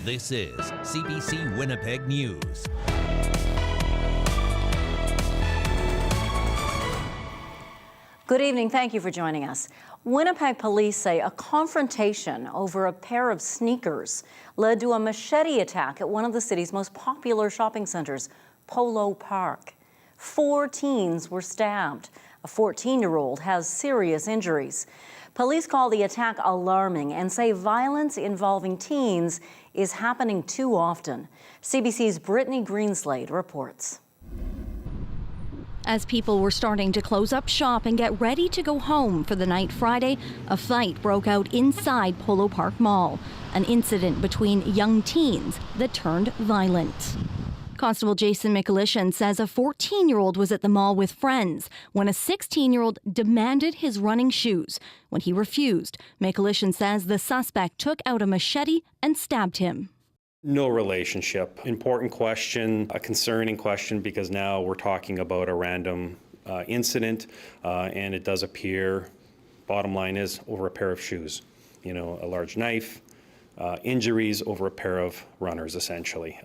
This is CBC Winnipeg News. Good evening. Thank you for joining us. Winnipeg police say a confrontation over a pair of sneakers led to a machete attack at one of the city's most popular shopping centres, Polo Park. 4 teens were stabbed. A 14-year-old has serious injuries. Police call the attack alarming and say violence involving teens is happening too often. CBC's Brittany Greenslade reports. As people were starting to close up shop and get ready to go home for the night Friday, a fight broke out inside Polo Park Mall, an incident between young teens that turned violent. Constable Jason Mikulishin says a 14-year-old was at the mall with friends when a 16-year-old demanded his running shoes. When he refused, Mikulishin says the suspect took out a machete and stabbed him. No relationship. Important question, a concerning question, because now we're talking about a random incident, and it does appear, bottom line is, over a pair of shoes. You know, a large knife, injuries over a pair of runners, essentially.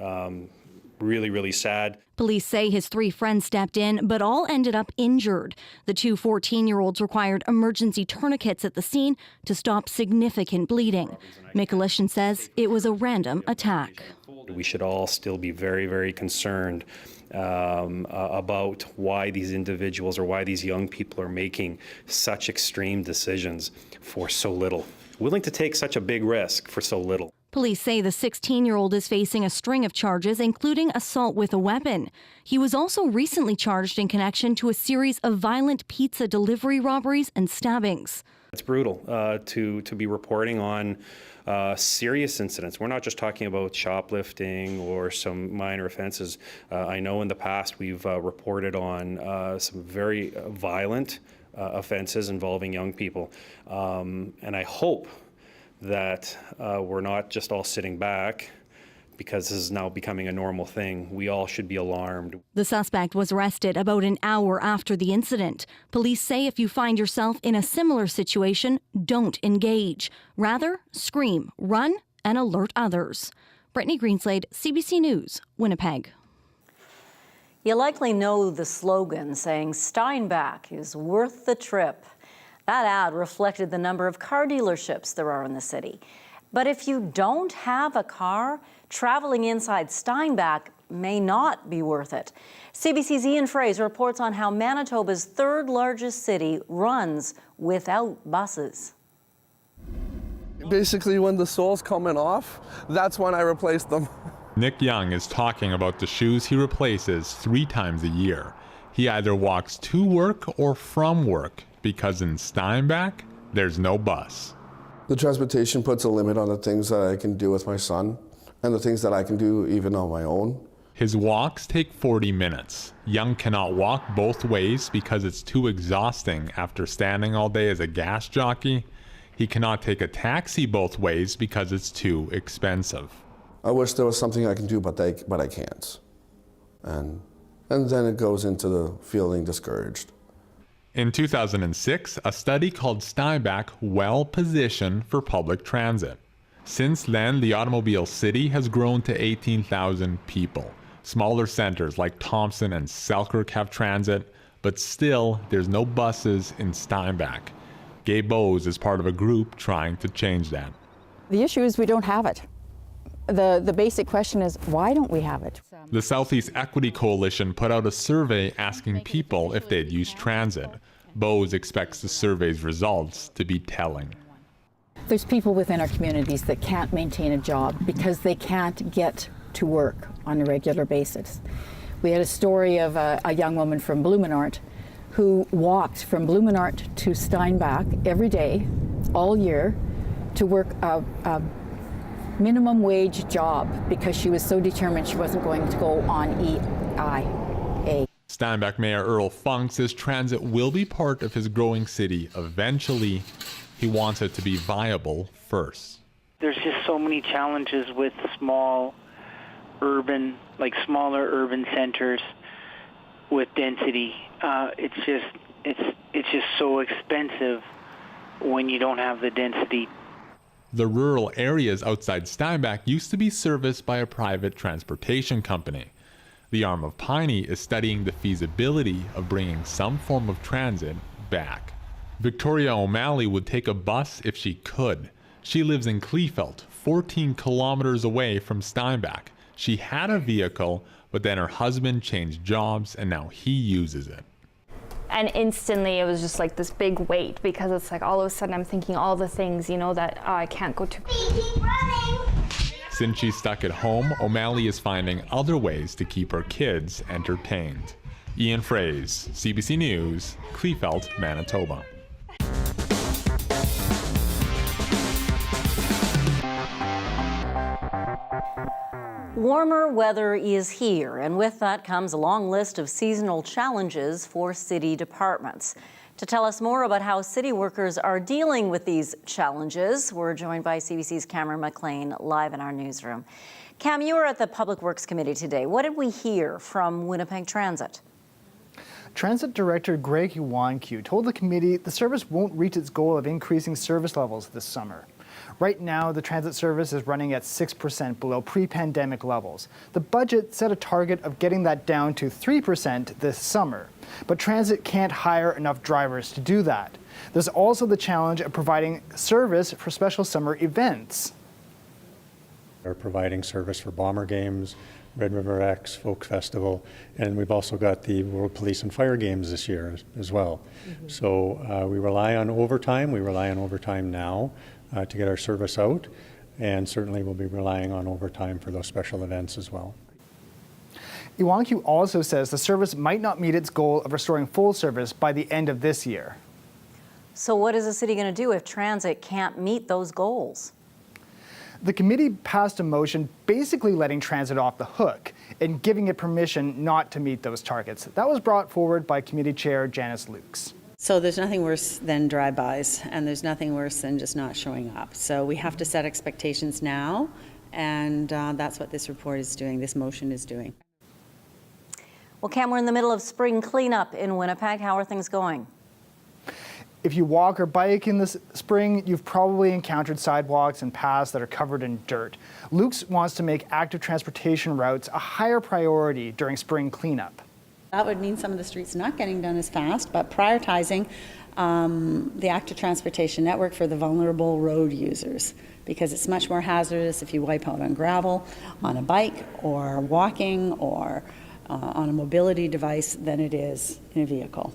Really, really sad. Police say his 3 friends stepped in, but all ended up injured. The 2 14-year-olds required emergency tourniquets at the scene to stop significant bleeding. Mikulishin says it was a random attack. We should all still be very, very concerned about why these individuals or why these young people are making such extreme decisions for so little. Willing to take such a big risk for so little. Police say the 16-year-old is facing a string of charges, including assault with a weapon. He was also recently charged in connection to a series of violent pizza delivery robberies and stabbings. It's brutal to be reporting on serious incidents. We're not just talking about shoplifting or some minor offenses. I know in the past we've reported on some very violent offenses involving young people. And I hope that we're not just all sitting back because this is now becoming a normal thing. We all should be alarmed. The suspect was arrested about an hour after the incident. Police say if you find yourself in a similar situation, don't engage. Rather, scream, run, and alert others. Brittany Greenslade, CBC News, Winnipeg. You likely know the slogan saying Steinbach is worth the trip. That ad reflected the number of car dealerships there are in the city. But if you don't have a car, traveling inside Steinbach may not be worth it. CBC's Ian Fraser reports on how Manitoba's 3rd largest city runs without buses. Basically, when the sole's coming off, that's when I replace them. Nick Young is talking about the shoes he replaces 3 times a year. He either walks to work or from work, because in Steinbach, there's no bus. The transportation puts a limit on the things that I can do with my son and the things that I can do even on my own. His walks take 40 minutes. Young cannot walk both ways because it's too exhausting after standing all day as a gas jockey. He cannot take a taxi both ways because it's too expensive. I wish there was something I can do, but I can't. And then it goes into the feeling discouraged. In 2006, a study called Steinbach well-positioned for public transit. Since then, the automobile city has grown to 18,000 people. Smaller centers like Thompson and Selkirk have transit, but still, there's no buses in Steinbach. Gabe Bowes is part of a group trying to change that. The issue is we don't have it. The basic question is, why don't we have it? The Southeast Equity Coalition put out a survey asking people if they'd use transit. Bowes expects the survey's results to be telling. There's people within our communities that can't maintain a job because they can't get to work on a regular basis. We had a story of a young woman from Blumenort who walked from Blumenort to Steinbach every day, all year, to work a minimum wage job because she was so determined she wasn't going to go on EIA. Steinbach Mayor Earl Funk says transit will be part of his growing city eventually. He wants it to be viable first. There's just so many challenges with smaller urban centers with density. It's just so expensive when you don't have the density. The rural areas outside Steinbach used to be serviced by a private transportation company. The arm of Piney is studying the feasibility of bringing some form of transit back. Victoria O'Malley would take a bus if she could. She lives in Kleefeld, 14 kilometers away from Steinbach. She had a vehicle, but then her husband changed jobs and now he uses it. And instantly it was just like this big weight, because it's like all of a sudden I'm thinking all the things, you know, that I can't go to. Since she's stuck at home, O'Malley is finding other ways to keep her kids entertained. Ian Fraze, CBC News, Kleefeld, Manitoba. Warmer weather is here, and with that comes a long list of seasonal challenges for city departments. To tell us more about how city workers are dealing with these challenges, we're joined by CBC's Cameron McLean live in our newsroom. Cam, you were at the Public Works Committee today. What did we hear from Winnipeg Transit? Transit Director Greg Iwankiw told the committee the service won't reach its goal of increasing service levels this summer. Right now, the transit service is running at 6% below pre-pandemic levels. The budget set a target of getting that down to 3% this summer, but transit can't hire enough drivers to do that. There's also the challenge of providing service for special summer events. We're providing service for Bomber Games, Red River X, Folk Festival, and we've also got the World Police and Fire Games this year as well. So we rely on overtime. We rely on overtime now to get our service out, and certainly we'll be relying on overtime for those special events as well. Iwankiw also says the service might not meet its goal of restoring full service by the end of this year. So what is the city going to do if transit can't meet those goals? The committee passed a motion basically letting transit off the hook and giving it permission not to meet those targets. That was brought forward by committee chair Janice Lukes. So there's nothing worse than drive-bys, and there's nothing worse than just not showing up. So we have to set expectations now, and that's what this report is doing, this motion is doing. Well, Cam, we're in the middle of spring cleanup in Winnipeg. How are things going? If you walk or bike in this spring, you've probably encountered sidewalks and paths that are covered in dirt. Lukes wants to make active transportation routes a higher priority during spring cleanup. That would mean some of the streets not getting done as fast, but prioritizing the active transportation network for the vulnerable road users, because it's much more hazardous if you wipe out on gravel, on a bike, or walking, or on a mobility device than it is in a vehicle.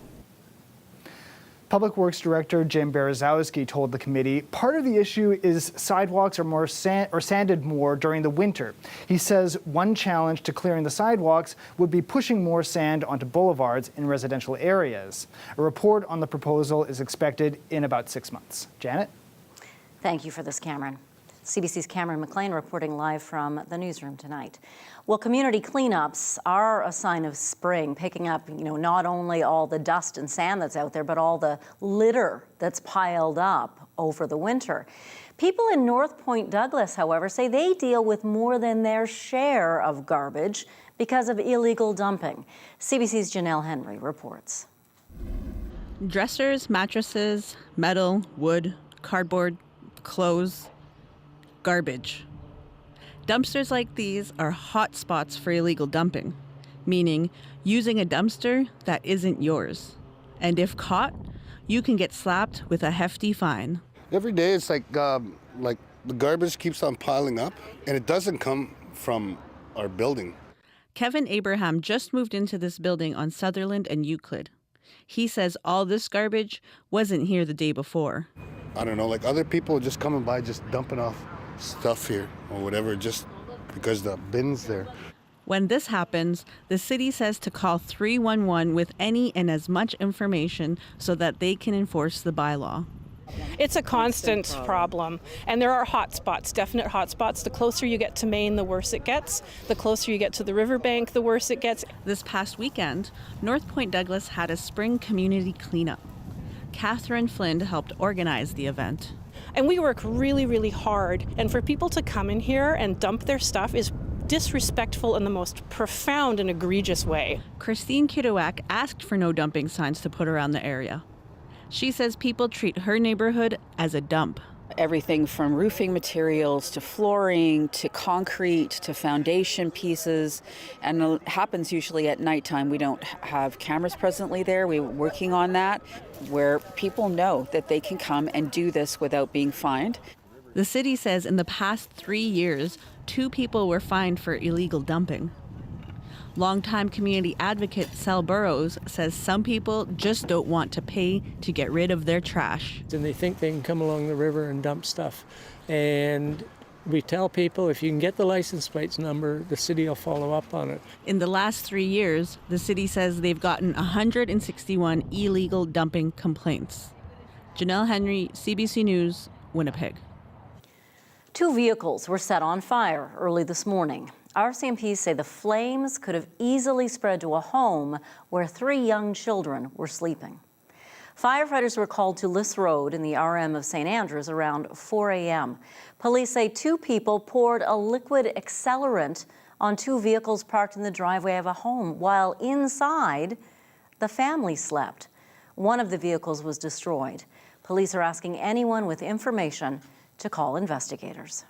Public Works Director Jim Berezowski told the committee part of the issue is sidewalks are sanded more during the winter. He says one challenge to clearing the sidewalks would be pushing more sand onto boulevards in residential areas. A report on the proposal is expected in about 6 months. Janet? Thank you for this, Cameron. CBC's Cameron McLean reporting live from the newsroom tonight. Well, community cleanups are a sign of spring, picking up, not only all the dust and sand that's out there, but all the litter that's piled up over the winter. People in North Point Douglas, however, say they deal with more than their share of garbage because of illegal dumping. CBC's Janelle Henry reports. Dressers, mattresses, metal, wood, cardboard, clothes, garbage. Dumpsters like these are hot spots for illegal dumping, meaning using a dumpster that isn't yours. And if caught, you can get slapped with a hefty fine. Every day it's like the garbage keeps on piling up, and it doesn't come from our building. Kevin Abraham just moved into this building on Sutherland and Euclid. He says all this garbage wasn't here the day before. I don't know, like other people just coming by just dumping off stuff here or whatever, just because the bin's there. When this happens, the city says to call 311 with any and as much information so that they can enforce the bylaw. It's a constant problem, and there are hot spots, definite hot spots. The closer you get to Maine, the worse it gets. The closer you get to the riverbank, the worse it gets. This past weekend, North Point Douglas had a spring community cleanup. Catherine Flynn helped organize the event. And we work really, really hard, and for people to come in here and dump their stuff is disrespectful in the most profound and egregious way. Christine Kidowak asked for no dumping signs to put around the area. She says people treat her neighborhood as a dump. Everything from roofing materials to flooring to concrete to foundation pieces, and it happens usually at nighttime. We don't have cameras presently there. We're working on that, where people know that they can come and do this without being fined. The city says in the past 3 years, 2 people were fined for illegal dumping. Longtime community advocate Sal Burrows says some people just don't want to pay to get rid of their trash. And they think they can come along the river and dump stuff. And we tell people if you can get the license plates number, the city will follow up on it. In the last 3 years, the city says they've gotten 161 illegal dumping complaints. Janelle Henry, CBC News, Winnipeg. 2 vehicles were set on fire early this morning. RCMPs say the flames could have easily spread to a home where 3 young children were sleeping. Firefighters were called to Liss Road in the RM of St. Andrews around 4 a.m. Police say 2 people poured a liquid accelerant on 2 vehicles parked in the driveway of a home, while inside, the family slept. One of the vehicles was destroyed. Police are asking anyone with information to call investigators.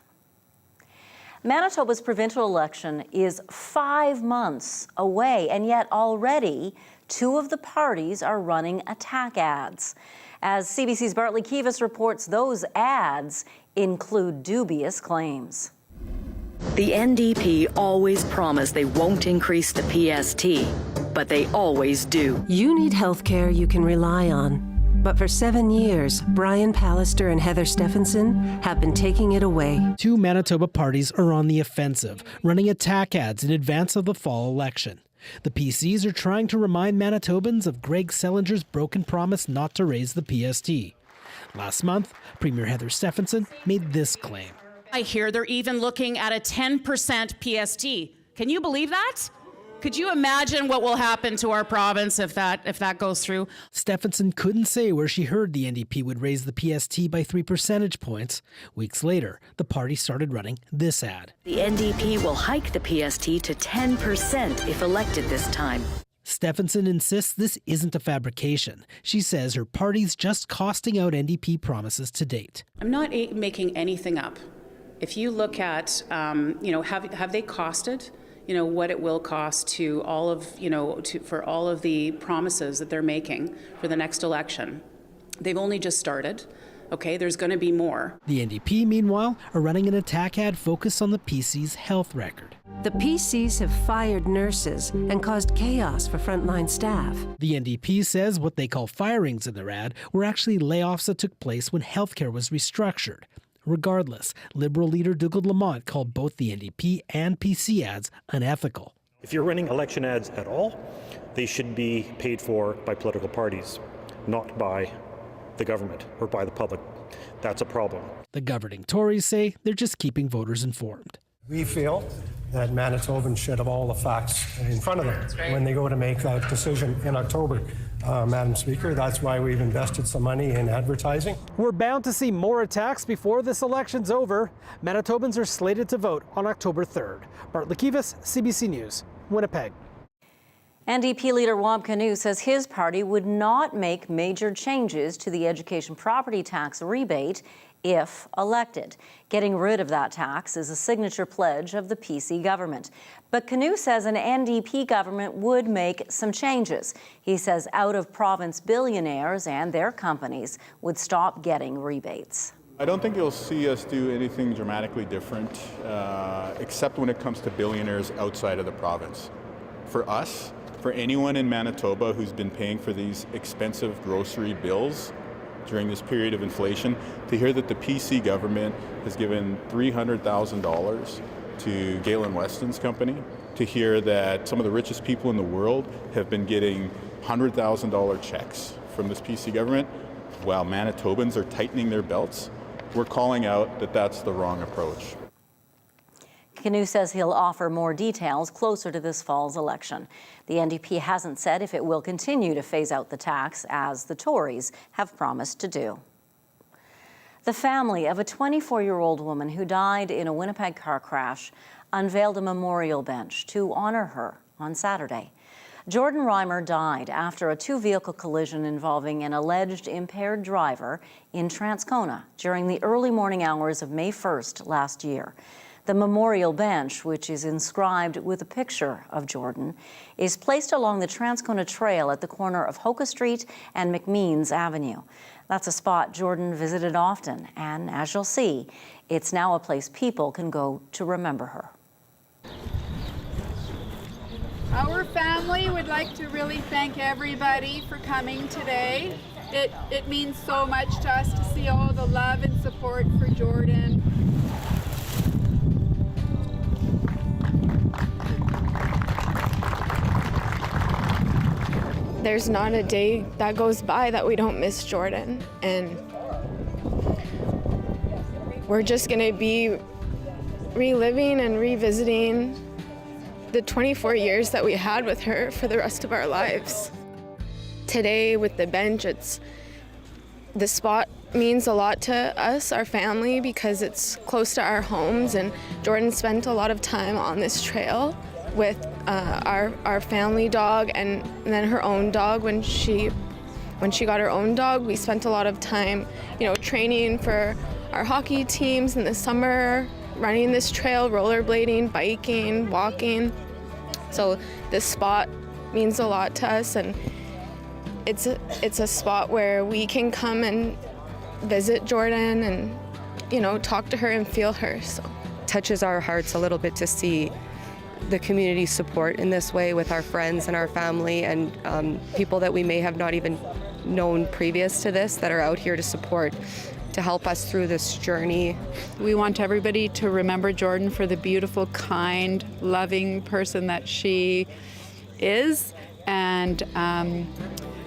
Manitoba's provincial election is 5 months away, and yet already 2 of the parties are running attack ads. As CBC's Bartley Kivas reports, those ads include dubious claims. The NDP always promise they won't increase the PST, but they always do. You need health care you can rely on. But for 7 years, Brian Pallister and Heather Stephenson have been taking it away. 2 Manitoba parties are on the offensive, running attack ads in advance of the fall election. The PCs are trying to remind Manitobans of Greg Selinger's broken promise not to raise the PST. Last month, Premier Heather Stephenson made this claim. I hear they're even looking at a 10% PST. Can you believe that? Could you imagine what will happen to our province if that goes through? Stephenson couldn't say where she heard the NDP would raise the PST by 3 percentage points. Weeks later, the party started running this ad. The NDP will hike the PST to 10% if elected this time. Stephenson insists this isn't a fabrication. She says her party's just costing out NDP promises to date. I'm not making anything up. If you look at, have they costed? What it will cost to all of, for all of the promises that they're making for the next election. They've only just started. Okay, there's going to be more. The NDP, meanwhile, are running an attack ad focused on the PC's health record. The PCs have fired nurses and caused chaos for frontline staff. The NDP says what they call firings in their ad were actually layoffs that took place when healthcare was restructured. Regardless, Liberal leader Dougald Lamont called both the NDP and PC ads unethical. If you're running election ads at all, they should be paid for by political parties, not by the government or by the public. That's a problem. The governing Tories say they're just keeping voters informed. We feel that Manitobans should have all the facts in front of them when they go to make that decision in October. Madam Speaker, that's why we've invested some money in advertising. We're bound to see more attacks before this election's over. Manitobans are slated to vote on October 3rd. Bartley Kivas, CBC News, Winnipeg. NDP leader Wab Kinew says his party would not make major changes to the education property tax rebate if elected. Getting rid of that tax is a signature pledge of the PC government. But Kinew says an NDP government would make some changes. He says out-of-province billionaires and their companies would stop getting rebates. I don't think you'll see us do anything dramatically different, except when it comes to billionaires outside of the province. For us, for anyone in Manitoba who's been paying for these expensive grocery bills during this period of inflation, to hear that the PC government has given $300,000 to Galen Weston's company, to hear that some of the richest people in the world have been getting $100,000 checks from this PC government, while Manitobans are tightening their belts, we're calling out that that's the wrong approach. Kinew says he'll offer more details closer to this fall's election. The NDP hasn't said if it will continue to phase out the tax, as the Tories have promised to do. The family of a 24-year-old woman who died in a Winnipeg car crash unveiled a memorial bench to honor her on Saturday. Jordan Reimer died after a two-vehicle collision involving an alleged impaired driver in Transcona during the early morning hours of May 1st last year. The memorial bench, which is inscribed with a picture of Jordan, is placed along the Transcona Trail at the corner of Hoka Street and McMeans Avenue. That's a spot Jordan visited often, and as you'll see, it's now a place people can go to remember her. Our family would like to really thank everybody for coming today. It means so much to us to see all the love and support for Jordan. There's not a day that goes by that we don't miss Jordan, and we're just gonna be reliving and revisiting the 24 years that we had with her for the rest of our lives. Today with the bench, the spot means a lot to us, our family, because it's close to our homes, and Jordan spent a lot of time on this trail with our family dog and then her own dog. When she got her own dog, we spent a lot of time, training for our hockey teams in the summer, running this trail, rollerblading, biking, walking. So this spot means a lot to us, and it's a spot where we can come and visit Jordan and talk to her and feel her. So touches our hearts a little bit to see the community support in this way with our friends and our family and people that we may have not even known previous to this that are out here to support, to help us through this journey. We want everybody to remember Jordan for the beautiful, kind, loving person that she is, and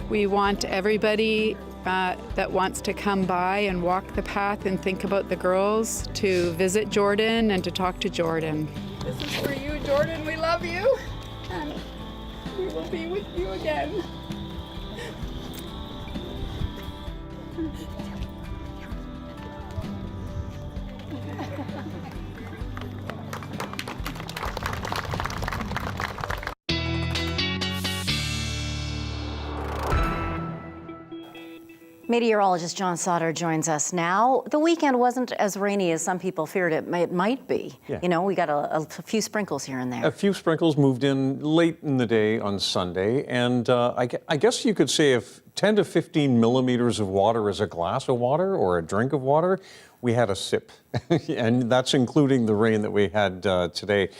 we want everybody that wants to come by and walk the path and think about the girls to visit Jordan and to talk to Jordan. This is for you, Jordan. We love you, and we will be with you again. Meteorologist John Sauder joins us now. The weekend wasn't as rainy as some people feared it might be. Yeah. We got a few sprinkles here and there. A few sprinkles moved in late in the day on Sunday, and I guess you could say if 10 to 15 millimeters of water is a glass of water or a drink of water, we had a sip, and that's including the rain that we had today.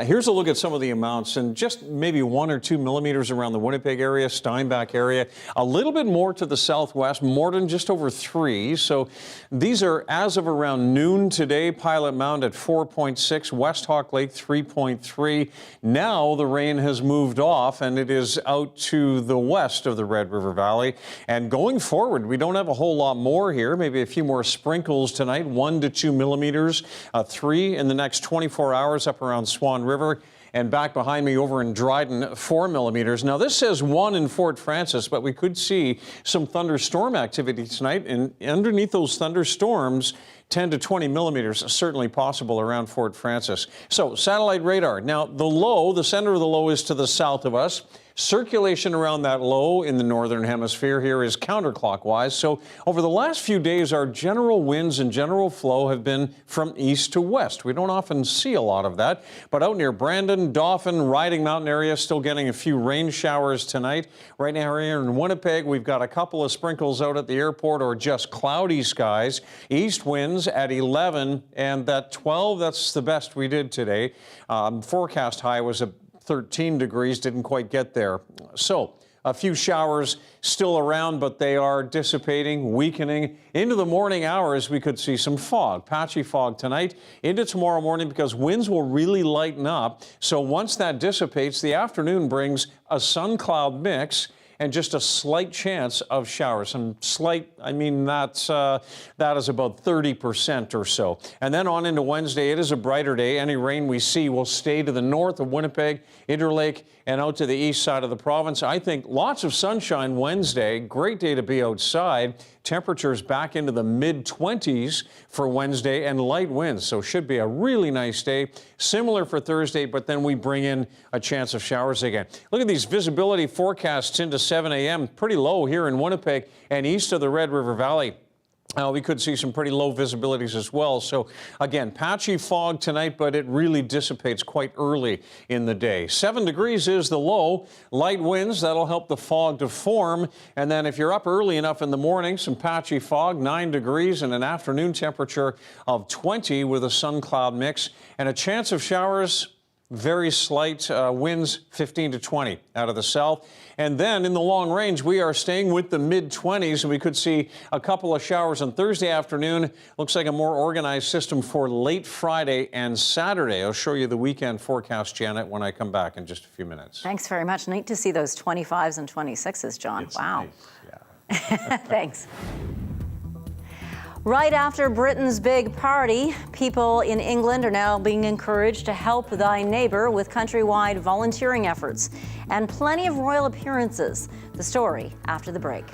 Here's a look at some of the amounts, and just maybe 1 or 2 millimeters around the Winnipeg area, Steinbach area, a little bit more to the southwest, Morden just over 3. So these are as of around noon today. Pilot Mound at 4.6, West Hawk Lake 3.3. Now the rain has moved off, and it is out to the west of the Red River Valley. And going forward, we don't have a whole lot more here, maybe a few more sprinkles tonight. 1 to 2 millimeters, 3 in the next 24 hours up around Swan River. And back behind me over in Dryden, 4 millimeters. Now this says 1 in Fort Francis, but we could see some thunderstorm activity tonight. And underneath those thunderstorms, 10 to 20 millimeters is certainly possible around Fort Francis. So satellite radar. Now the center of the low is to the south of us. Circulation around that low in the northern hemisphere here is counterclockwise. So over the last few days, our general winds and general flow have been from east to west. We don't often see a lot of that, but out near Brandon, Dauphin, Riding Mountain area, still getting a few rain showers tonight. Right now here in Winnipeg, we've got a couple of sprinkles out at the airport or just cloudy skies. East winds at 11, and that 12, that's the best we did today. Forecast high was a 13 degrees, didn't quite get there. So a few showers still around, but they are dissipating, weakening. Into the morning hours, we could see some fog, patchy fog tonight into tomorrow morning because winds will really lighten up. So once that dissipates, the afternoon brings a sun-cloud mix, and just a slight chance of showers. Some slight, I mean, that is about 30% or so. And then on into Wednesday, it is a brighter day. Any rain we see will stay to the north of Winnipeg, Interlake, and out to the east side of the province. I think lots of sunshine Wednesday. Great day to be outside. Temperatures back into the mid-20s for Wednesday and light winds, so should be a really nice day. Similar for Thursday, but then we bring in a chance of showers again. Look at these visibility forecasts into 7 a.m. Pretty low here in Winnipeg and east of the Red River Valley. We could see some pretty low visibilities as well. So again, patchy fog tonight, but it really dissipates quite early in the day. 7 degrees is the low. Light winds, that'll help the fog to form. And then if you're up early enough in the morning, some patchy fog, 9 degrees, and an afternoon temperature of 20 with a sun cloud mix and a chance of showers. Very slight winds, 15 to 20 out of the south. And then in the long range, we are staying with the mid-20s, and we could see a couple of showers on Thursday afternoon. Looks like a more organized system for late Friday and Saturday. I'll show you the weekend forecast, Janet, when I come back in just a few minutes. Thanks very much. Neat to see those 25s and 26s, John. It's wow. Nice. Yeah. Thanks. Right after Britain's big party, people in England are now being encouraged to help thy neighbour with countrywide volunteering efforts and plenty of royal appearances. The story after the break.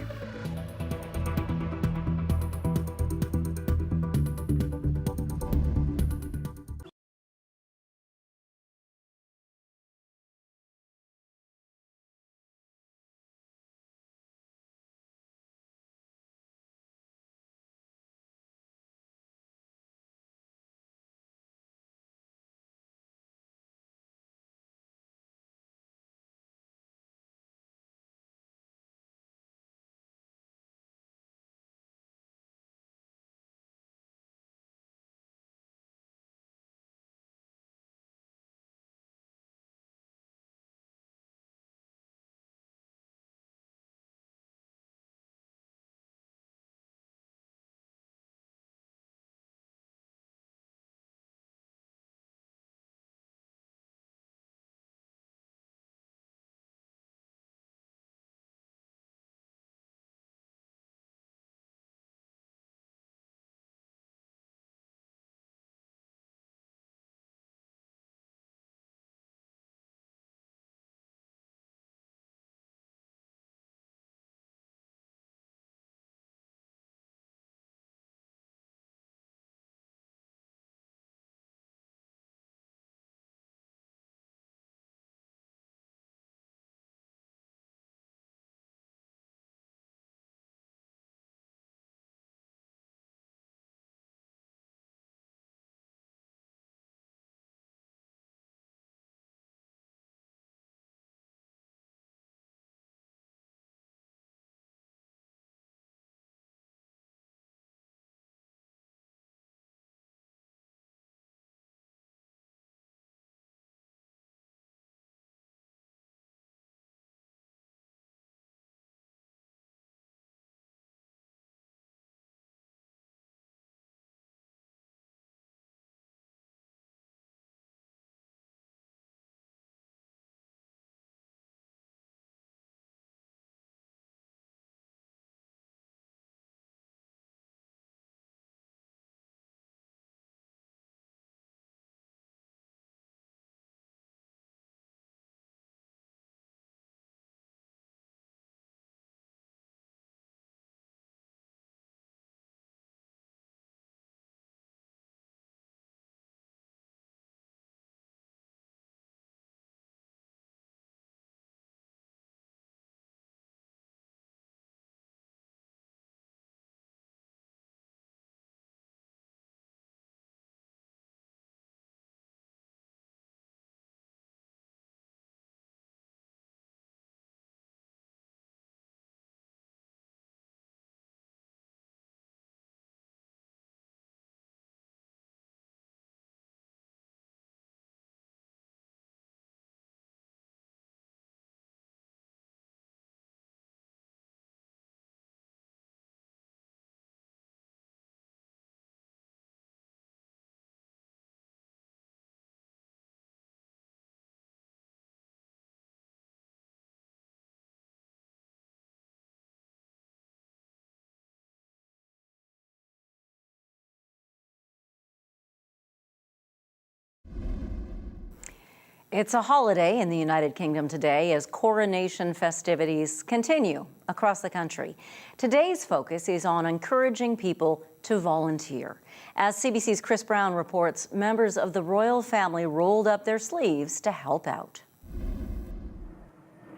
It's a holiday in the United Kingdom today as coronation festivities continue across the country. Today's focus is on encouraging people to volunteer. As CBC's Chris Brown reports, members of the royal family rolled up their sleeves to help out.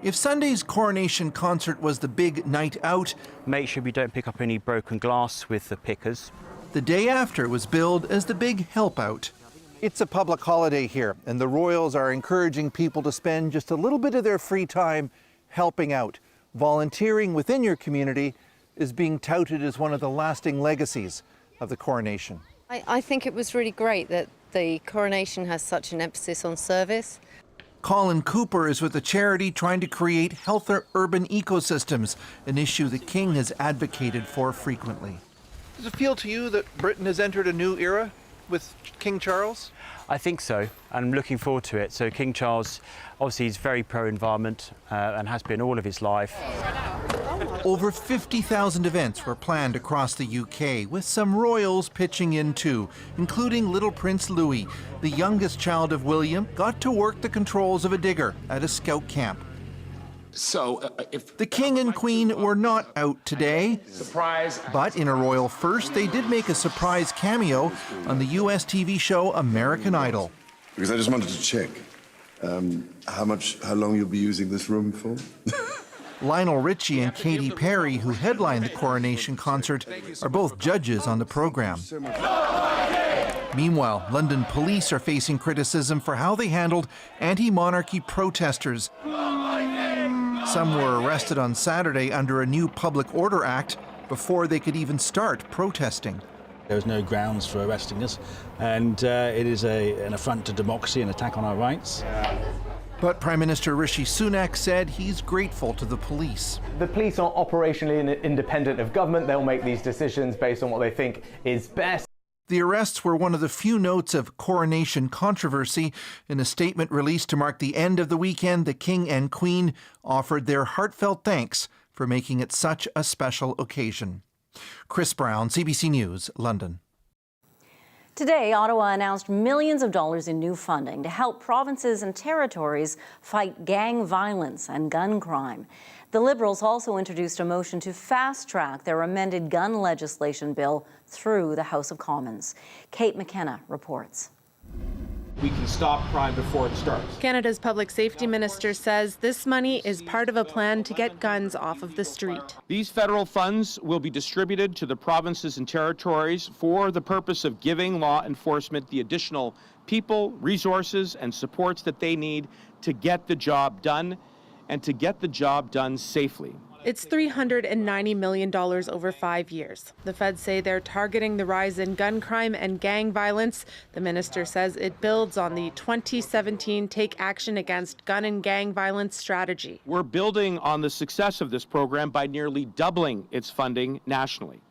If Sunday's coronation concert was the big night out, make sure we don't pick up any broken glass with the pickers. The day after was billed as the big help out. It's a public holiday here, and the royals are encouraging people to spend just a little bit of their free time helping out. Volunteering within your community is being touted as one of the lasting legacies of the coronation. I think it was really great that the coronation has such an emphasis on service. Colin Cooper is with a charity trying to create healthier urban ecosystems, an issue the King has advocated for frequently. Does it feel to you that Britain has entered a new era with King Charles? I think so. I'm looking forward to it. So King Charles, obviously, he's very pro-environment and has been all of his life. Over 50,000 events were planned across the UK, with some royals pitching in too, including little Prince Louis. The youngest child of William got to work the controls of a digger at a scout camp. So, if the King and Queen were not out today, surprise, but in a royal first, they did make a surprise cameo on the US TV show American Idol. Because I just wanted to check how long you'll be using this room for. Lionel Richie and Katy Perry, who headlined the coronation concert, are both judges on the program. Meanwhile, London police are facing criticism for how they handled anti-monarchy protesters. Some were arrested on Saturday under a new Public Order Act before they could even start protesting. There's no grounds for arresting us, and it is an affront to democracy, an attack on our rights. But Prime Minister Rishi Sunak said he's grateful to the police. The police are operationally independent of government. They'll make these decisions based on what they think is best. The arrests were one of the few notes of coronation controversy. In a statement released to mark the end of the weekend, the King and Queen offered their heartfelt thanks for making it such a special occasion. Chris Brown, CBC News, London. Today, Ottawa announced millions of dollars in new funding to help provinces and territories fight gang violence and gun crime. The Liberals also introduced a motion to fast-track their amended gun legislation bill through the House of Commons. Kate McKenna reports. We can stop crime before it starts. Canada's public safety minister says this money is part of a plan to get guns off of the street. These federal funds will be distributed to the provinces and territories for the purpose of giving law enforcement the additional people, resources, and supports that they need to get the job done and to get the job done safely. It's $390 million over 5 years. The feds say they're targeting the rise in gun crime and gang violence. The minister says it builds on the 2017 Take Action Against Gun and Gang Violence strategy. We're building on the success of this program by nearly doubling its funding nationally.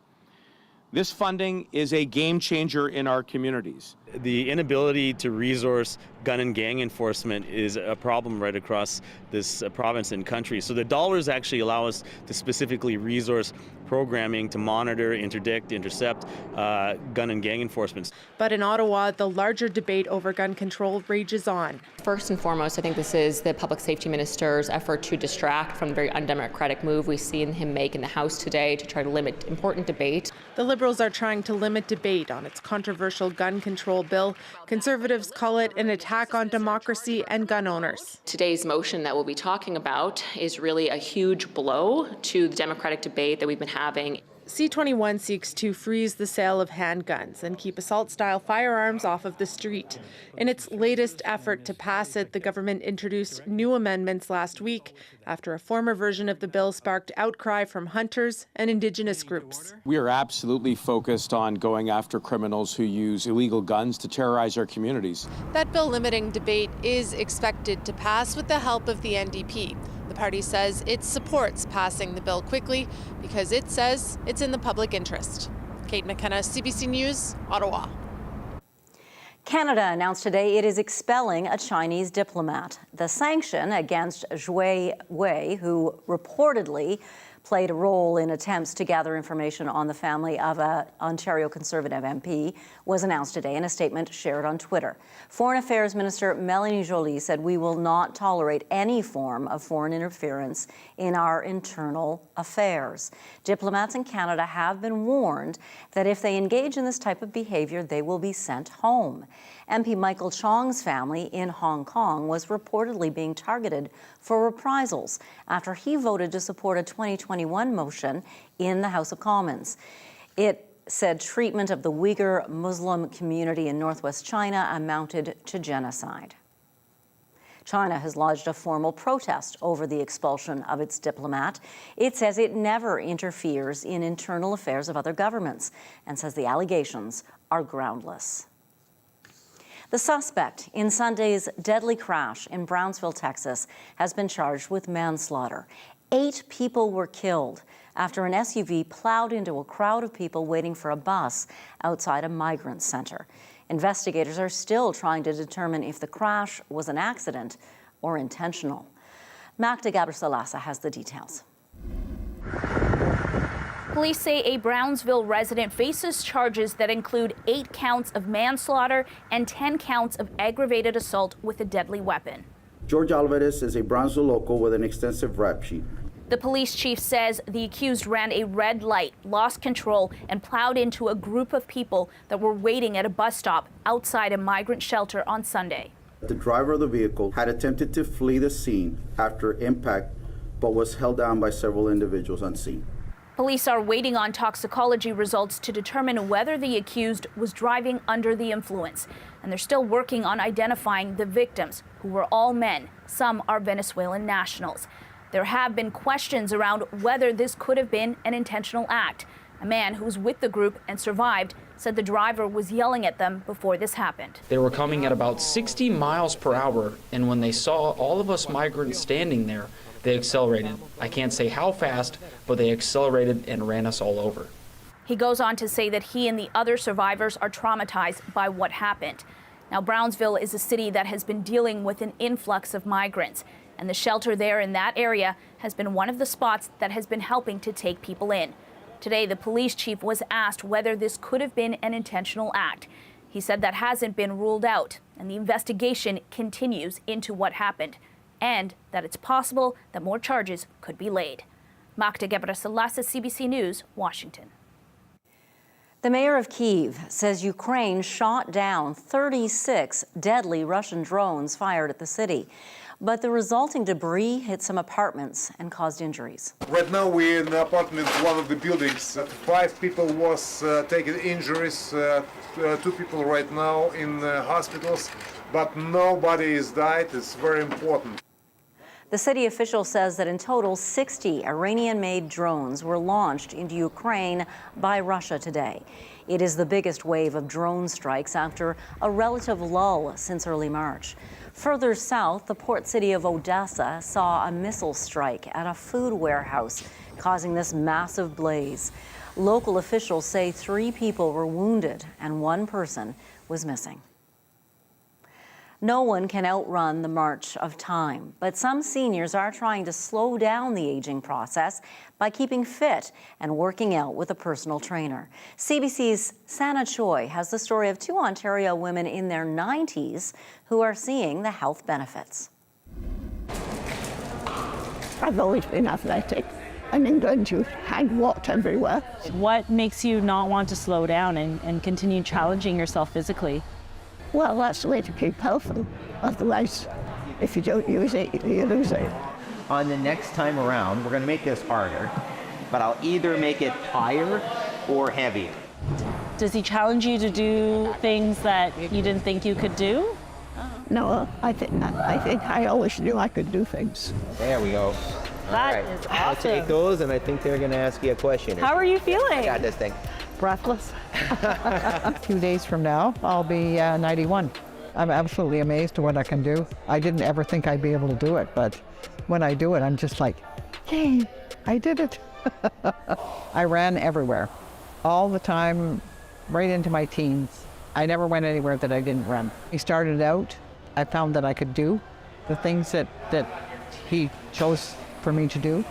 This funding is a game changer in our communities. The inability to resource gun and gang enforcement is a problem right across this province and country. So the dollars actually allow us to specifically resource programming to monitor, interdict, intercept gun and gang enforcement. But in Ottawa, the larger debate over gun control rages on. First and foremost, I think this is the public safety minister's effort to distract from the very undemocratic move we've seen him make in the House today to try to limit important debate. The Liberals are trying to limit debate on its controversial gun control bill. Conservatives call it an attack on democracy and gun owners. Today's motion that we'll be talking about is really a huge blow to the democratic debate that we've been having. C21 seeks to freeze the sale of handguns and keep assault-style firearms off of the street. In its latest effort to pass it, the government introduced new amendments last week after a former version of the bill sparked outcry from hunters and Indigenous groups. We are absolutely focused on going after criminals who use illegal guns to terrorize our communities. That bill limiting debate is expected to pass with the help of the NDP. The party says it supports passing the bill quickly because it says it's in the public interest. Kate McKenna, CBC News, Ottawa. Canada announced today it is expelling a Chinese diplomat. The sanction against Zhui Wei, who reportedly played a role in attempts to gather information on the family of an Ontario Conservative MP was announced today in a statement shared on Twitter. Foreign Affairs Minister Mélanie Joly said, "We will not tolerate any form of foreign interference in our internal affairs." Diplomats in Canada have been warned that if they engage in this type of behavior, they will be sent home. MP Michael Chong's family in Hong Kong was reportedly being targeted for reprisals after he voted to support a 2021 motion in the House of Commons. It said treatment of the Uyghur Muslim community in northwest China amounted to genocide. China has lodged a formal protest over the expulsion of its diplomat. It says it never interferes in internal affairs of other governments and says the allegations are groundless. The suspect in Sunday's deadly crash in Brownsville, Texas, has been charged with manslaughter. 8 people were killed after an SUV plowed into a crowd of people waiting for a bus outside a migrant center. Investigators are still trying to determine if the crash was an accident or intentional. Magda Gabrisalasa has the details. Police say a Brownsville resident faces charges that include 8 counts of manslaughter and 10 counts of aggravated assault with a deadly weapon. George Alvarez is a Brownsville local with an extensive rap sheet. The police chief says the accused ran a red light, lost control, and plowed into a group of people that were waiting at a bus stop outside a migrant shelter on Sunday. The driver of the vehicle had attempted to flee the scene after impact, but was held down by several individuals on scene. Police are waiting on toxicology results to determine whether the accused was driving under the influence. And they're still working on identifying the victims, who were all men. Some are Venezuelan nationals. There have been questions around whether this could have been an intentional act. A man who was with the group and survived said the driver was yelling at them before this happened. They were coming at about 60 miles per hour, and when they saw all of us migrants standing there, they accelerated. I can't say how fast, but they accelerated and ran us all over. He goes on to say that he and the other survivors are traumatized by what happened. Now, Brownsville is a city that has been dealing with an influx of migrants, and the shelter there in that area has been one of the spots that has been helping to take people in. Today, the police chief was asked whether this could have been an intentional act. He said that hasn't been ruled out, and the investigation continues into what happened, and that it's possible that more charges could be laid. Magda Gabrisalasa, CBC News, Washington. The mayor of Kyiv says Ukraine shot down 36 deadly Russian drones fired at the city, but the resulting debris hit some apartments and caused injuries. Right now we're in the apartment, one of the buildings. 5 people was taking injuries, 2 people right now in hospitals, but nobody is died. It's very important. The city official says that in total, 60 Iranian-made drones were launched into Ukraine by Russia today. It is the biggest wave of drone strikes after a relative lull since early March. Further south, the port city of Odessa saw a missile strike at a food warehouse, causing this massive blaze. Local officials say 3 people were wounded and 1 person was missing. No one can outrun the march of time, but some seniors are trying to slow down the aging process by keeping fit and working out with a personal trainer. CBC's Sana Choi has the story of 2 Ontario women in their 90s who are seeing the health benefits. I've always been athletic. I'm in going to hang walked everywhere. What makes you not want to slow down and continue challenging yourself physically? Well, that's the way to keep healthy. Otherwise, if you don't use it, you lose it. On the next time around, we're going to make this harder, but I'll either make it higher or heavier. Does he challenge you to do things that you didn't think you could do? No, I think I always knew I could do things. There we go. That is awesome. I'll take those, and I think they're going to ask you a question. How are you feeling? I got this thing. Breathless. A few days from now, I'll be 91. I'm absolutely amazed at what I can do. I didn't ever think I'd be able to do it, but when I do it, I'm just like, yay, I did it. I ran everywhere, all the time, right into my teens. I never went anywhere that I didn't run. He started out, I found that I could do the things that he chose for me to do.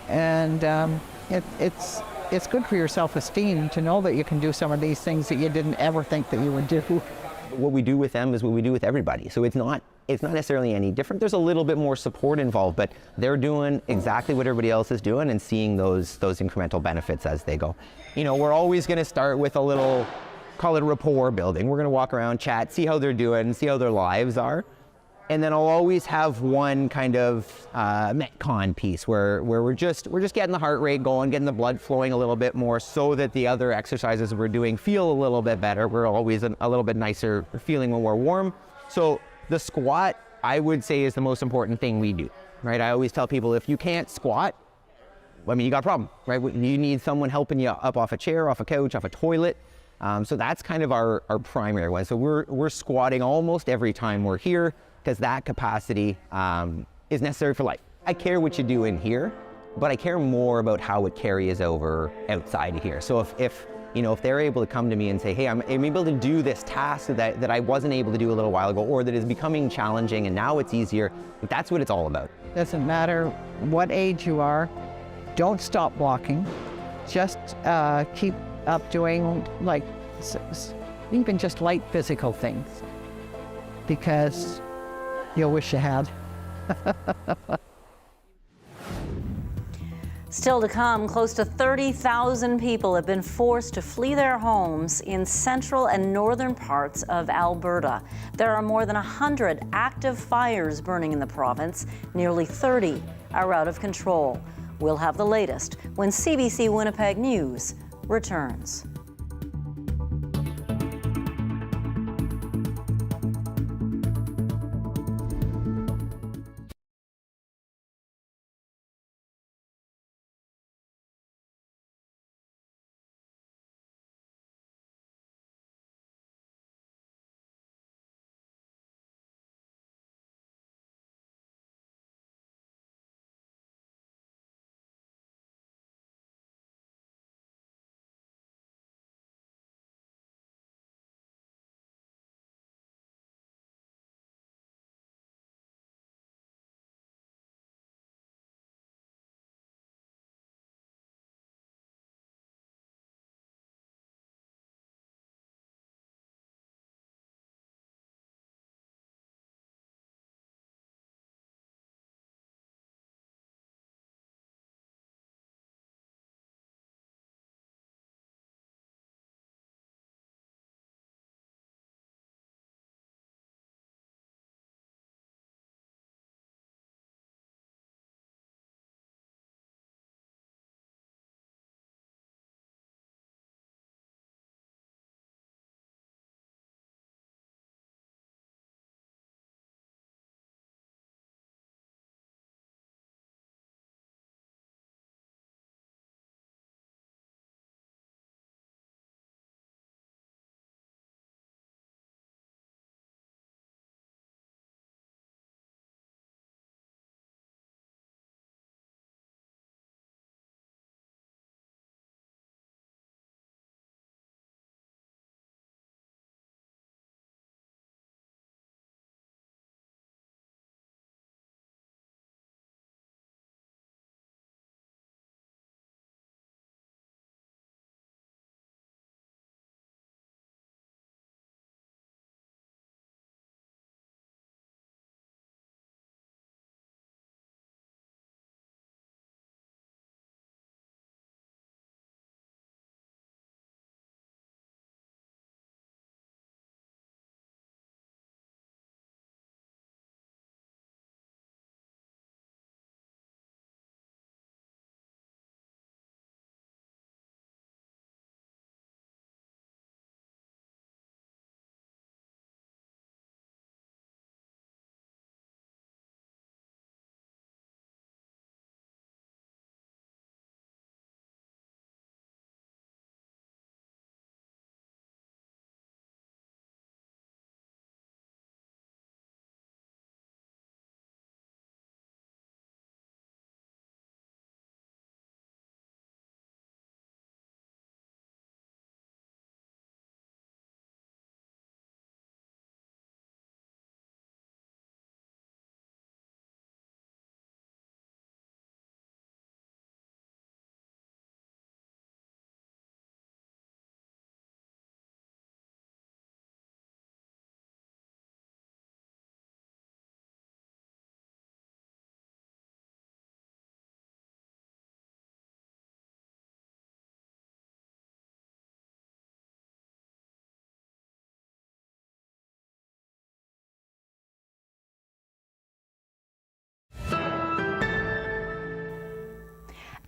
And it's good for your self-esteem to know that you can do some of these things that you didn't ever think that you would do. What we do with them is what we do with everybody. So it's not necessarily any different. There's a little bit more support involved, but they're doing exactly what everybody else is doing and seeing those incremental benefits as they go. You know, we're always going to start with a little, call it rapport building. We're going to walk around, chat, see how they're doing, see how their lives are. And then I'll always have one kind of Metcon piece where we're just getting the heart rate going, getting the blood flowing a little bit more so that the other exercises we're doing feel a little bit better. We're always a little bit nicer feeling when we're warm. So the squat, I would say, is the most important thing we do, right? I always tell people, if you can't squat, I mean, you got a problem, right? You need someone helping you up off a chair, off a couch, off a toilet. So that's kind of our primary one. So we're squatting almost every time we're here, because that capacity is necessary for life. I care what you do in here, but I care more about how it carries over outside of here. So if they're able to come to me and say, hey, I'm able to do this task that I wasn't able to do a little while ago, or that is becoming challenging and now it's easier, that's what it's all about. Doesn't matter what age you are, don't stop walking. Just keep up doing even just light physical things, because you'll wish you had. Still to come, close to 30,000 people have been forced to flee their homes in central and northern parts of Alberta. There are more than 100 active fires burning in the province. Nearly 30 are out of control. We'll have the latest when CBC Winnipeg News returns.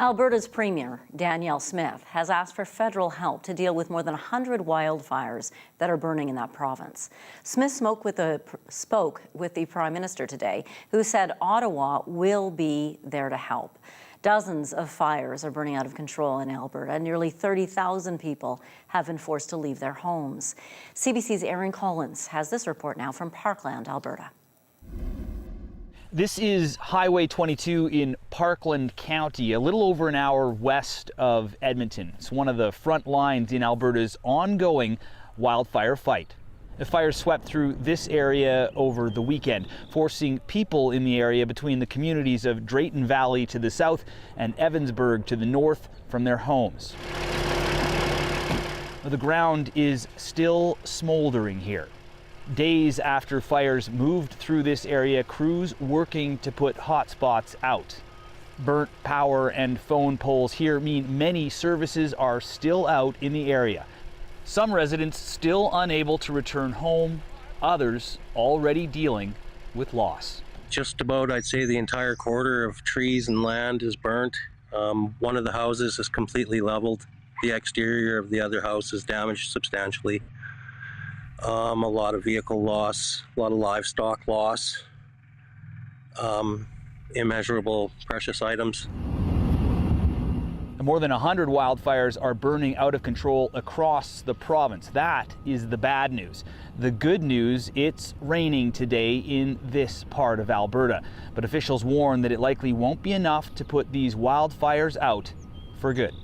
Alberta's Premier, Danielle Smith, has asked for federal help to deal with more than 100 wildfires that are burning in that province. Smith spoke with the Prime Minister today, who said Ottawa will be there to help. Dozens of fires are burning out of control in Alberta. Nearly 30,000 people have been forced to leave their homes. CBC's Aaron Collins has this report now from Parkland, Alberta. This is Highway 22 in Parkland County, a little over an hour west of Edmonton. It's one of the front lines in Alberta's ongoing wildfire fight. The fire swept through this area over the weekend, forcing people in the area between the communities of Drayton Valley to the south and Evansburg to the north from their homes. The ground is still smoldering here. Days after fires moved through this area, crews working to put hotspots out. Burnt power and phone poles here mean many services are still out in the area. Some residents still unable to return home, others already dealing with loss. Just about, I'd say, the entire quarter of trees and land is burnt. One of the houses is completely leveled. The exterior of the other house is damaged substantially. A lot of vehicle loss, a lot of livestock loss, immeasurable precious items. More than 100 wildfires are burning out of control across the province. That is the bad news. The good news, it's raining today in this part of Alberta. But officials warn that it likely won't be enough to put these wildfires out for good.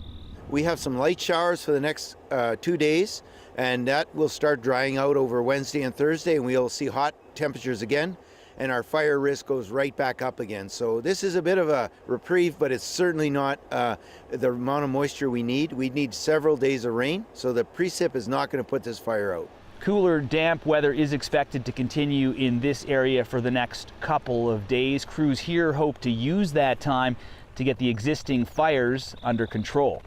We have some light showers for the next 2 days, and that will start drying out over Wednesday and Thursday, and we'll see hot temperatures again, and our fire risk goes right back up again. So this is a bit of a reprieve, but it's certainly not the amount of moisture we need. We need several days of rain, so the precip is not going to put this fire out. Cooler, damp weather is expected to continue in this area for the next couple of days. Crews here hope to use that time to get the existing fires under control.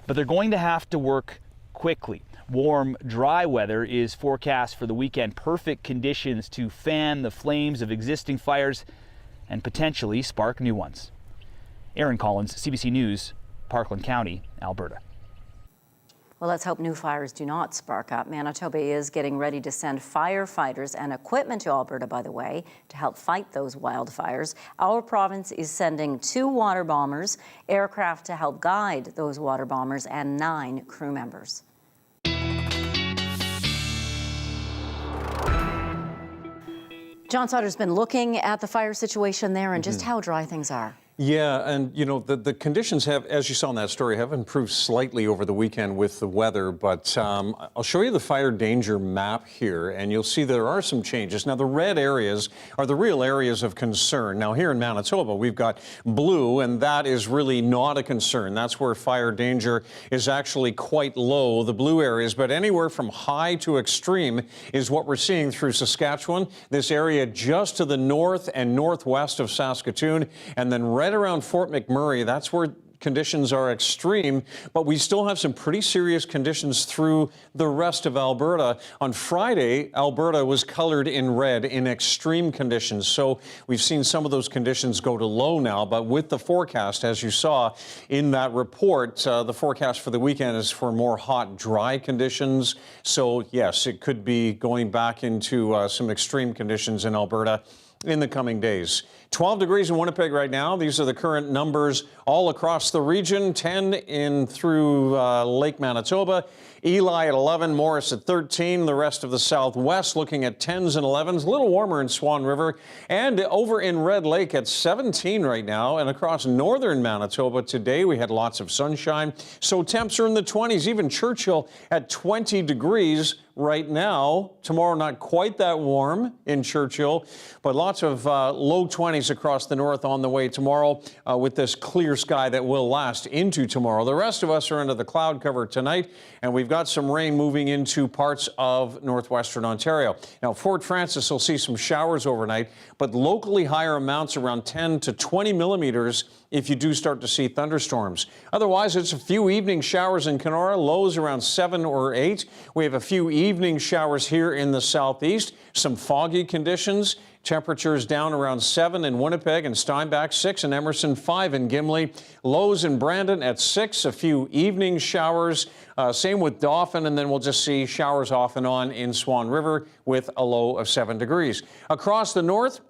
But they're going to have to work quickly. Warm, dry weather is forecast for the weekend. Perfect conditions to fan the flames of existing fires and potentially spark new ones. Aaron Collins, CBC News, Parkland County, Alberta. Well, let's hope new fires do not spark up. Manitoba is getting ready to send firefighters and equipment to Alberta, by the way, to help fight those wildfires. Our province is sending 2 water bombers, aircraft to help guide those water bombers, and 9 crew members. John Sauder's been looking at the fire situation there and just how dry things are. Yeah, and you know, the conditions have, as you saw in that story, have improved slightly over the weekend with the weather, but I'll show you the fire danger map here, and you'll see there are some changes. Now, the red areas are the real areas of concern. Now, here in Manitoba, we've got blue, and that is really not a concern. That's where fire danger is actually quite low, the blue areas, but anywhere from high to extreme is what we're seeing through Saskatchewan, this area just to the north and northwest of Saskatoon, and then right around Fort McMurray, that's where conditions are extreme, but we still have some pretty serious conditions through the rest of Alberta. On Friday, Alberta was colored in red in extreme conditions, so we've seen some of those conditions go to low now, but with the forecast, as you saw in that report, the forecast for the weekend is for more hot, dry conditions, so yes, it could be going back into some extreme conditions in Alberta in the coming days. 12 degrees in Winnipeg right now. These are the current numbers all across the region. 10 in through Lake Manitoba. Eli at 11, Morris at 13. The rest of the southwest looking at 10s and 11s. A little warmer in Swan River. And over in Red Lake at 17 right now. And across northern Manitoba today we had lots of sunshine. So temps are in the 20s. Even Churchill at 20 degrees right now. Tomorrow not quite that warm in Churchill, but lots of low 20s across the north on the way tomorrow with this clear sky that will last into tomorrow. The rest of us are under the cloud cover tonight, and we've got some rain moving into parts of northwestern Ontario. Now, Fort Frances will see some showers overnight, but locally higher amounts around 10 to 20 millimeters if you do start to see thunderstorms. Otherwise, it's a few evening showers in Kenora, lows around 7 or 8. We have a few evening showers here in the southeast, some foggy conditions. Temperatures down around 7 in Winnipeg and Steinbach, 6 in Emerson, 5 in Gimli. Lows in Brandon at 6, a few evening showers. Same with Dauphin, and then we'll just see showers off and on in Swan River with a low of 7 degrees. Across the north,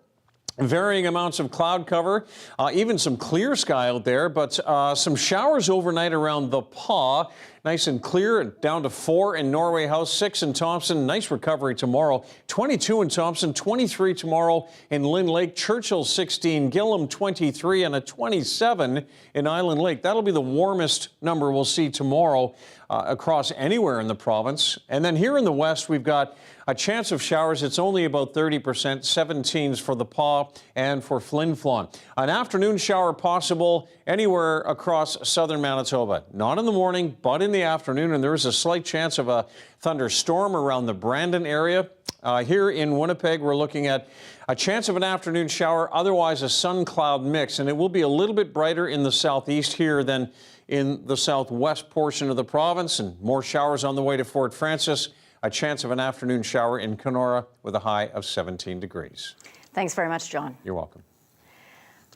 varying amounts of cloud cover, even some clear sky out there, but some showers overnight around the Paw. Nice and clear, down to 4 in Norway House, 6 in Thompson. Nice recovery tomorrow. 22 in Thompson, 23 tomorrow in Lynn Lake. Churchill 16, Gillam 23, and a 27 in Island Lake. That'll be the warmest number we'll see tomorrow across anywhere in the province. And then here in the west, we've got a chance of showers. It's only about 30%, 17s for the Paw and for Flin Flon. An afternoon shower possible anywhere across southern Manitoba. Not in the morning, but in the afternoon, and there is a slight chance of a thunderstorm around the Brandon area. Here in Winnipeg, we're looking at a chance of an afternoon shower, otherwise a sun-cloud mix, and it will be a little bit brighter in the southeast here than in the southwest portion of the province, and more showers on the way to Fort Francis. A chance of an afternoon shower in Kenora with a high of 17 degrees. Thanks very much, John. You're welcome.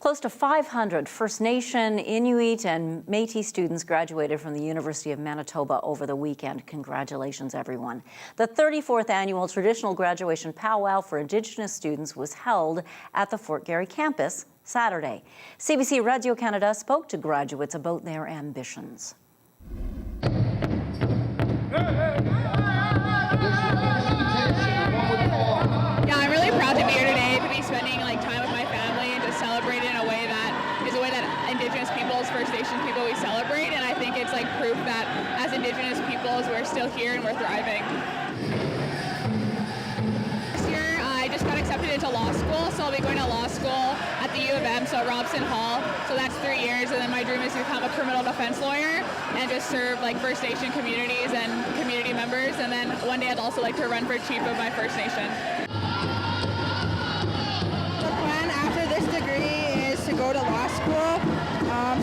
Close to 500 First Nation, Inuit, and Métis students graduated from the University of Manitoba over the weekend. Congratulations, everyone. The 34th annual traditional graduation powwow for Indigenous students was held at the Fort Garry campus Saturday. CBC Radio Canada spoke to graduates about their ambitions. Yeah, I'm really proud to be here today, to be spending time with my family and to celebrate in a way that is a way that Indigenous peoples, First Nations people, we celebrate. And I think it's proof that as Indigenous peoples, we're still here and we're thriving. This year, I just got accepted into law school, so I'll be going to law school at the U of M, so at Robson Hall. So that's 3 years, and then my dream is to become a criminal defense lawyer and just serve First Nation communities and community members. And then one day I'd also like to run for chief of my First Nation. The plan after this degree is to go to law school.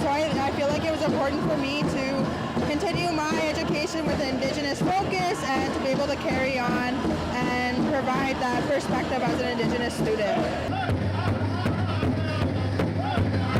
So I feel like it was important for me to continue my education with an Indigenous focus and to be able to carry on and provide that perspective as an Indigenous student.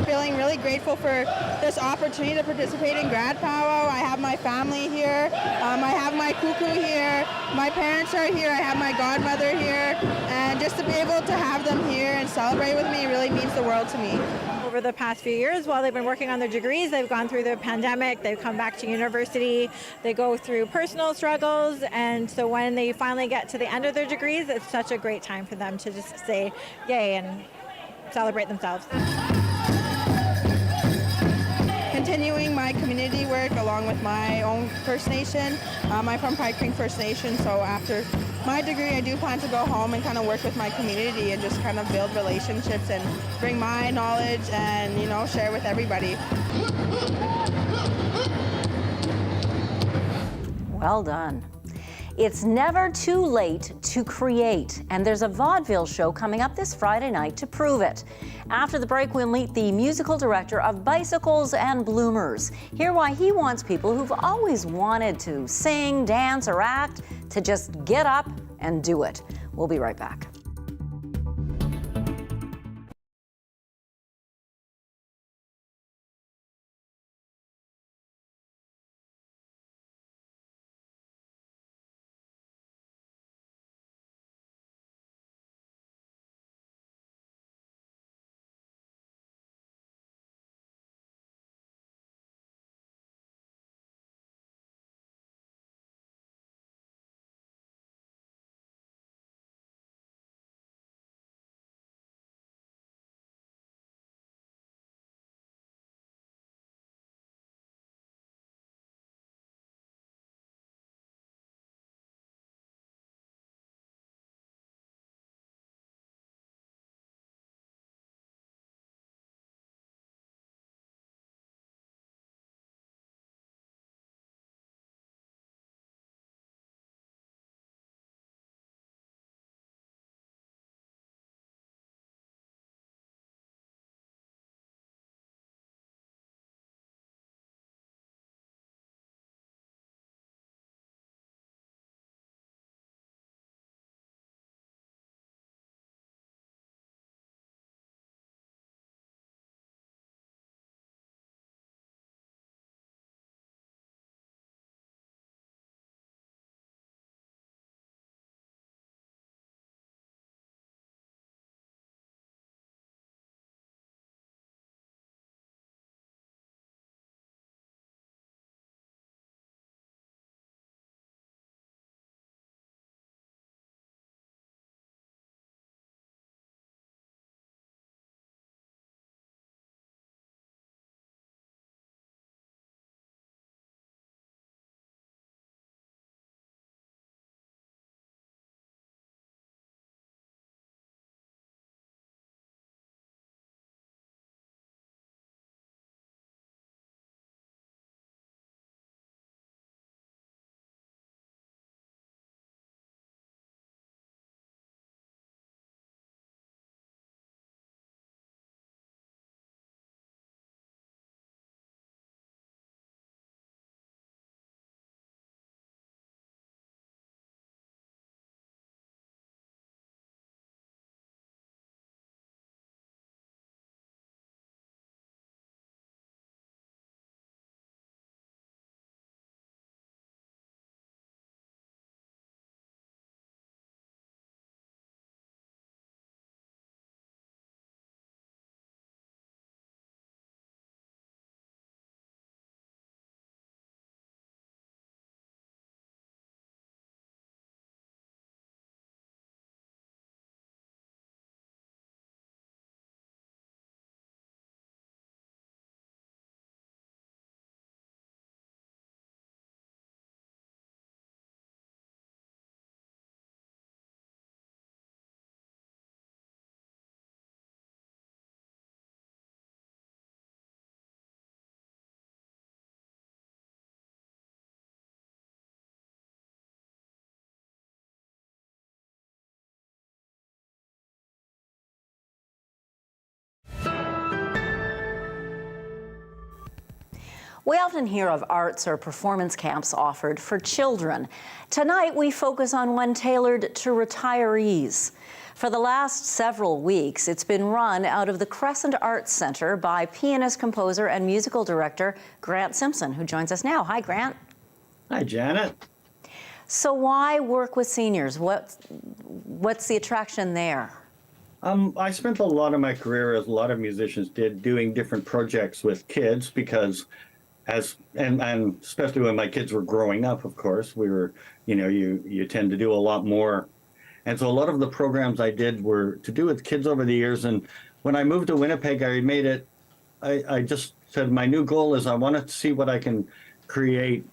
Feeling really grateful for this opportunity to participate in grad powwow. I have my family here. I have my cuckoo here. My parents are here. I have my godmother here. And just to be able to have them here and celebrate with me really means the world to me. Over the past few years, while they've been working on their degrees, they've gone through the pandemic, they've come back to university, they go through personal struggles, and so when they finally get to the end of their degrees, it's such a great time for them to just say yay and celebrate themselves. Continuing my community work along with my own First Nation. I'm from Pine Creek First Nation, so after my degree I do plan to go home and kind of work with my community and just kind of build relationships and bring my knowledge and share with everybody. Well done. It's never too late to create, and there's a vaudeville show coming up this Friday night to prove it. After the break, we'll meet the musical director of Bicycles and Bloomers. Hear why he wants people who've always wanted to sing, dance, or act to just get up and do it. We'll be right back. We often hear of arts or performance camps offered for children. Tonight, we focus on one tailored to retirees. For the last several weeks, it's been run out of the Crescent Arts Centre by pianist, composer, and musical director Grant Simpson, who joins us now. Hi, Grant. Hi, Janet. So why work with seniors? What's the attraction there? I spent a lot of my career, as a lot of musicians did, doing different projects with kids because and especially when my kids were growing up, of course, we were, you tend to do a lot more. And so a lot of the programs I did were to do with kids over the years. And when I moved to Winnipeg, I just said my new goal is I want to see what I can create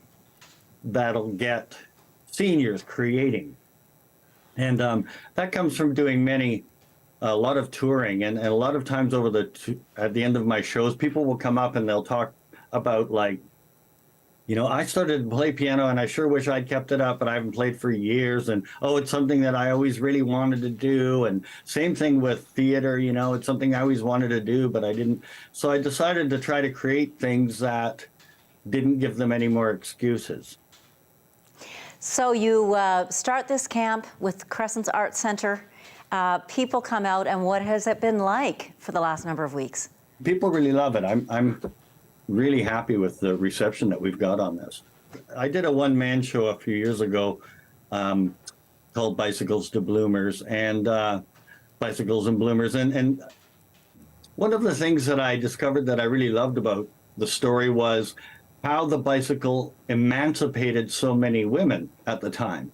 that'll get seniors creating. And that comes from doing a lot of touring. And a lot of times at the end of my shows, people will come up and they'll talk about I started to play piano and I sure wish I'd kept it up, but I haven't played for years. And, it's something that I always really wanted to do. And same thing with theater, it's something I always wanted to do, but I didn't. So I decided to try to create things that didn't give them any more excuses. So you start this camp with Crescent Arts Centre. People come out, and what has it been like for the last number of weeks? People really love it. I'm really happy with the reception that we've got on this. I did a one-man show a few years ago called Bicycles to Bloomers and Bicycles and Bloomers. And one of the things that I discovered that I really loved about the story was how the bicycle emancipated so many women at the time.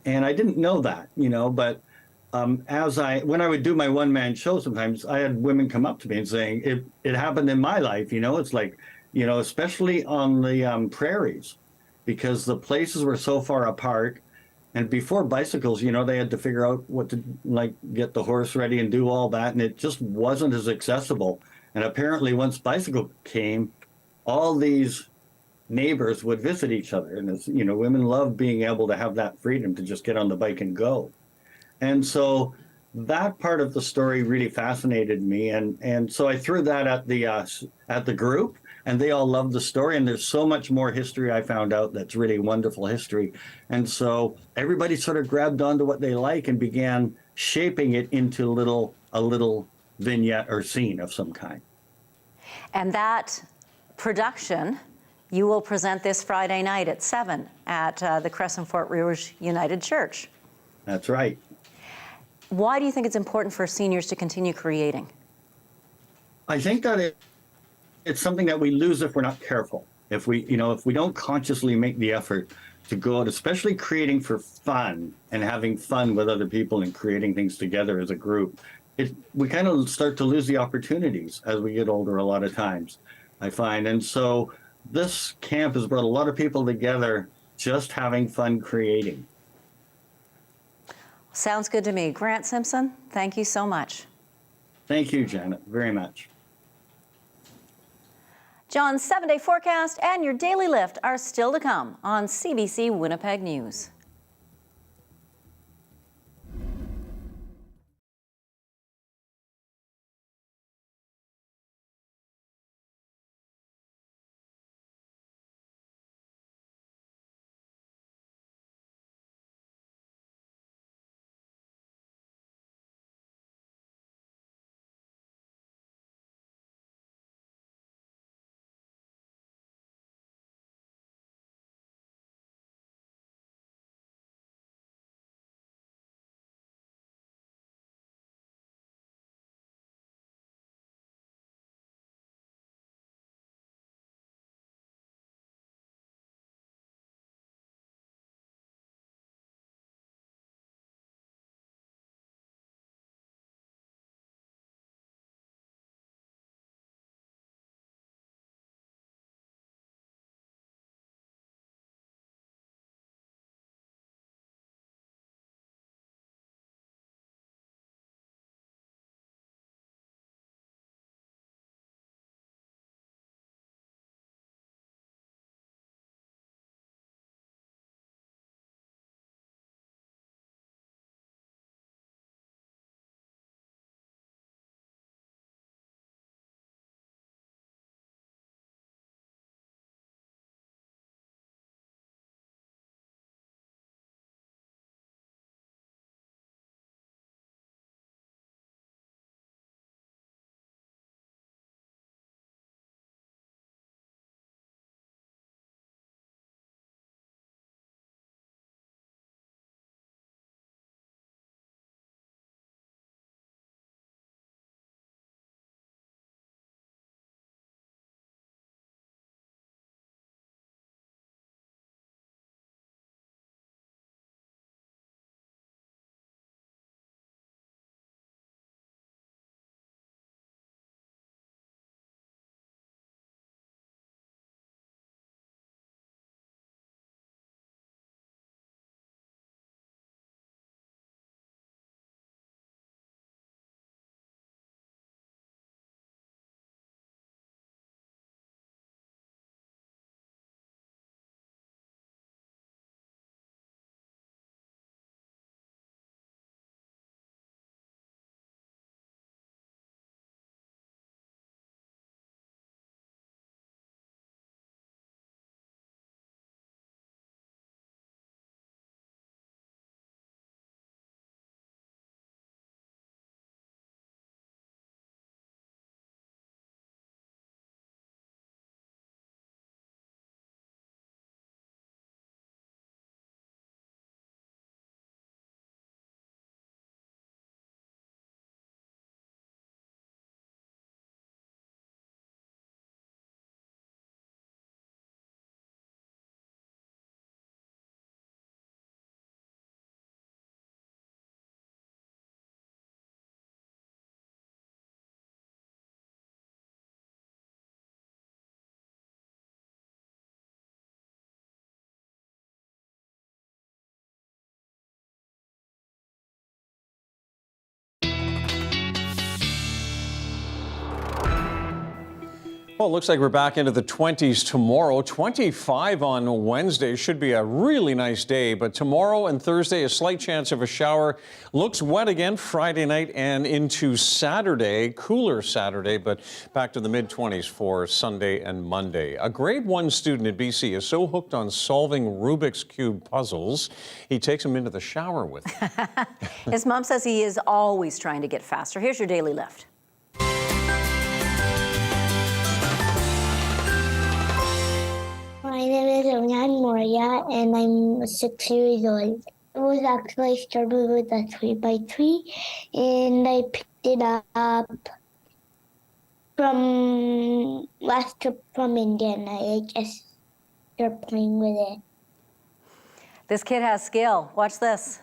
And I didn't know that, but when I would do my one-man show, sometimes I had women come up to me and saying, it happened in my life, it's like, especially on the prairies, because the places were so far apart. And before bicycles, they had to figure out what to, get the horse ready and do all that. And it just wasn't as accessible. And apparently once bicycle came, all these neighbors would visit each other. And women love being able to have that freedom to just get on the bike and go. And so that part of the story really fascinated me. And so I threw that at the group, and they all loved the story. And there's so much more history I found out that's really wonderful history. And so everybody sort of grabbed onto what they like and began shaping it into a little vignette or scene of some kind. And that production, you will present this Friday night at 7 at the Crescent Fort Rouge United Church. That's right. Why do you think it's important for seniors to continue creating? I think that it's something that we lose if we're not careful. If we don't consciously make the effort to go out, especially creating for fun and having fun with other people and creating things together as a group, we kind of start to lose the opportunities as we get older a lot of times, I find. And so this camp has brought a lot of people together just having fun creating. Sounds good to me. Grant Simpson, thank you so much. Thank you, Janet, very much. John's 7-day forecast and your daily lift are still to come on CBC Winnipeg News. Well, it looks like we're back into the 20s tomorrow. 25 on Wednesday. Should be a really nice day. But tomorrow and Thursday, a slight chance of a shower. Looks wet again Friday night and into Saturday. Cooler Saturday, but back to the mid-20s for Sunday and Monday. A grade 1 student at BC is so hooked on solving Rubik's Cube puzzles, he takes them into the shower with him. His mom says he is always trying to get faster. Here's your daily lift. My name is Ryan Moria, and I'm 6 years old. It was actually I started with a 3x3, and I picked it up from last trip from India, and I just started playing with it. This kid has skill. Watch this.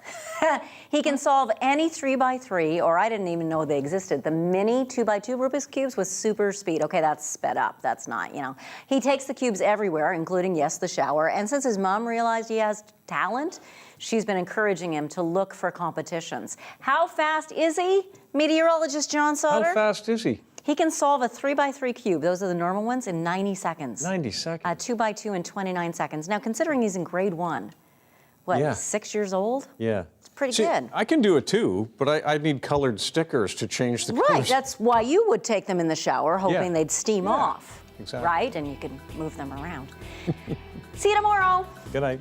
He can solve any 3x3, or I didn't even know they existed, the mini 2x2 Rubik's Cubes with super speed. Okay, that's sped up. That's not, you know. He takes the cubes everywhere, including, yes, the shower. And since his mom realized he has talent, she's been encouraging him to look for competitions. How fast is he? Meteorologist John Sauder. How fast is he? He can solve a 3x3 cube, those are the normal ones, in 90 seconds. 90 seconds. A 2x2 in 29 seconds. Now, considering he's in grade 1, what, Yeah. 6 years old? Yeah. It's pretty See, good. I can do it too, but I need colored stickers to change the Right, colors. that's why you would take them in the shower, hoping Yeah. they'd steam off. Exactly. Right, and you can move them around. See you tomorrow. Good night.